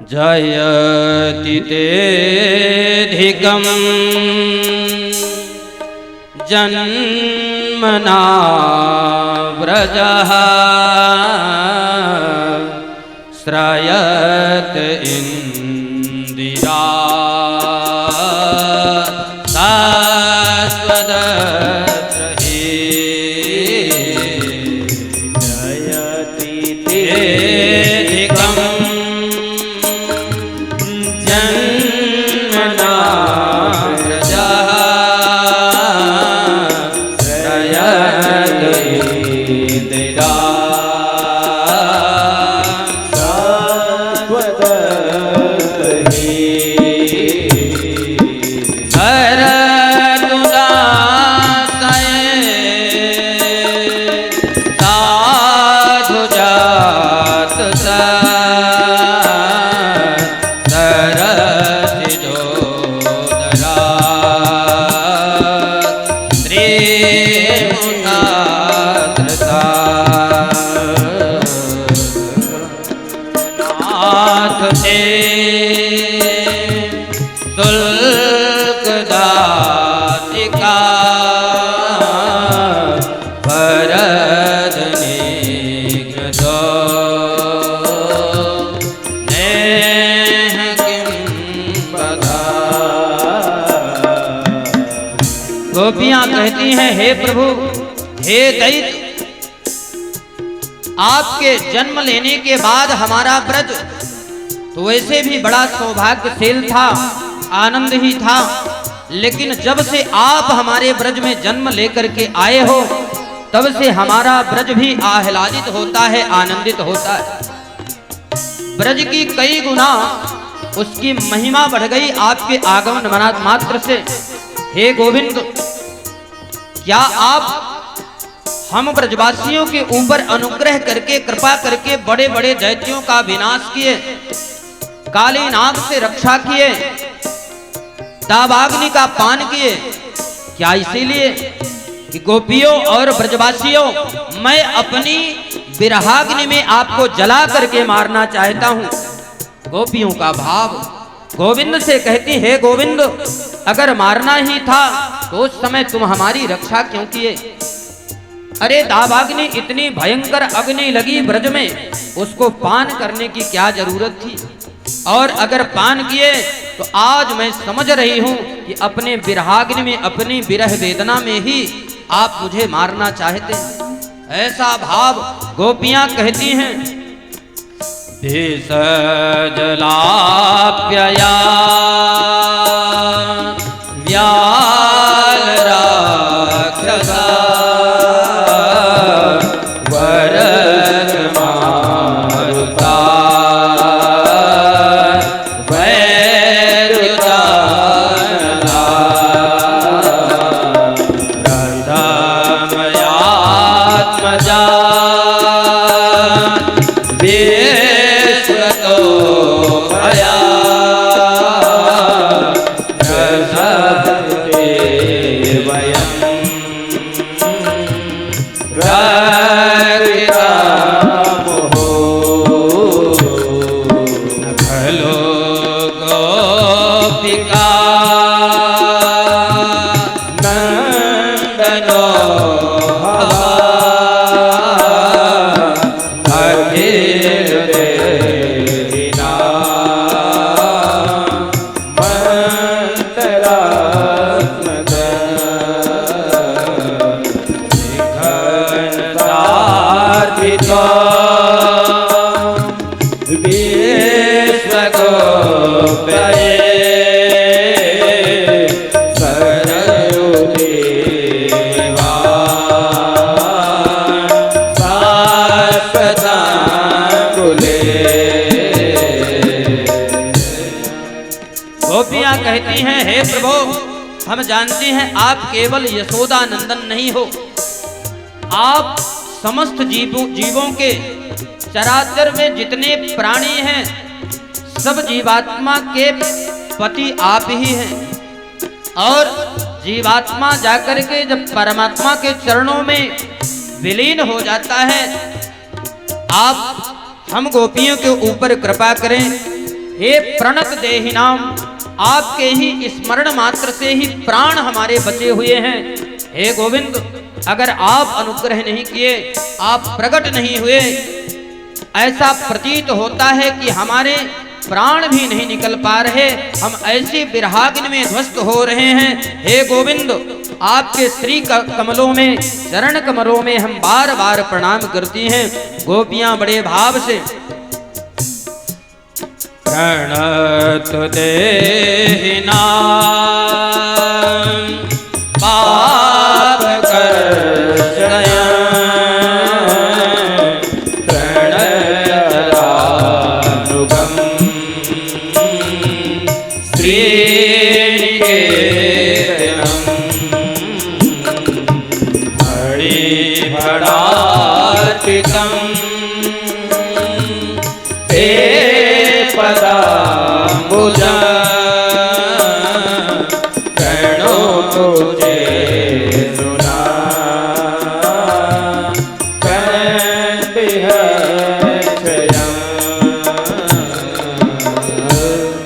जयति तेऽधिकं जन्मना व्रजः श्रयत इंदिरा शाश्वतत्रये जयति तेऽधिकं जन्मना व्रजः श्रयत इंदिरा गोपियां कहती हैं, हे प्रभु, हे दैत्य, आपके जन्म लेने के बाद हमारा ब्रज तो वैसे भी बड़ा सौभाग्यशील था, आनंद ही था, लेकिन जब से आप हमारे ब्रज में जन्म लेकर के आए हो तब से हमारा ब्रज भी आह्लादित होता है, आनंदित होता है। ब्रज की कई गुना उसकी महिमा बढ़ गई आपके आगमन मात्र से। हे गोविंद, क्या आप हम ब्रजवासियों के ऊपर अनुग्रह करके, कृपा करके बड़े बड़े दैत्यों का विनाश किए, काली नाग से रक्षा किए, दावाग्नि का पान किए? क्या इसीलिए कि गोपियों और ब्रजवासियों, मैं अपनी विरहाग्नि में आपको जला करके मारना चाहता हूं? गोपियों का भाव गोविंद से कहती, हे गोविंद, अगर मारना ही था तो उस समय तुम हमारी रक्षा क्यों किए? अरे दावाग्नि, इतनी भयंकर अग्नि लगी ब्रज में, उसको पान करने की क्या जरूरत थी? और अगर पान किए तो आज मैं समझ रही हूं कि अपने विरहाग्नि में, अपनी विरह वेदना में ही आप मुझे मारना चाहते हैं। ऐसा भाव गोपियां कहती हैं। जलाप्यया व्याल राक्षसा वरद मारुता वैरुता रथमयात्मजा गोपियां कहती हैं, हे प्रभु, हम जानते हैं आप केवल यशोदा नंदन नहीं हो, आप समस्त जीवों के, चराचर में जितने प्राणी हैं सब जीवात्मा के पति आप ही हैं। और जीवात्मा जाकर के जब परमात्मा के चरणों में विलीन हो जाता है, आप हम गोपियों के ऊपर कृपा करें। हे प्रणत देहिनाम, आपके ही स्मरण मात्र से ही प्राण हमारे बचे हुए हैं। हे गोविंद, अगर आप अनुग्रह नहीं किए, आप प्रकट नहीं हुए, ऐसा प्रतीत होता है कि हमारे प्राण भी नहीं निकल पा रहे, हम ऐसे विरहाग्नि में ध्वस्त हो रहे हैं। हे गोविंद, आपके श्री कमलों में, चरण कमलों में हम बार बार प्रणाम करती हैं। गोपियां बड़े भाव से प्रणत देहिना पाप कर्षय प्रणयरानुगम श्रीनिकेतनम हरिभटार्पितम पदाम्बुज प्रणो तुझे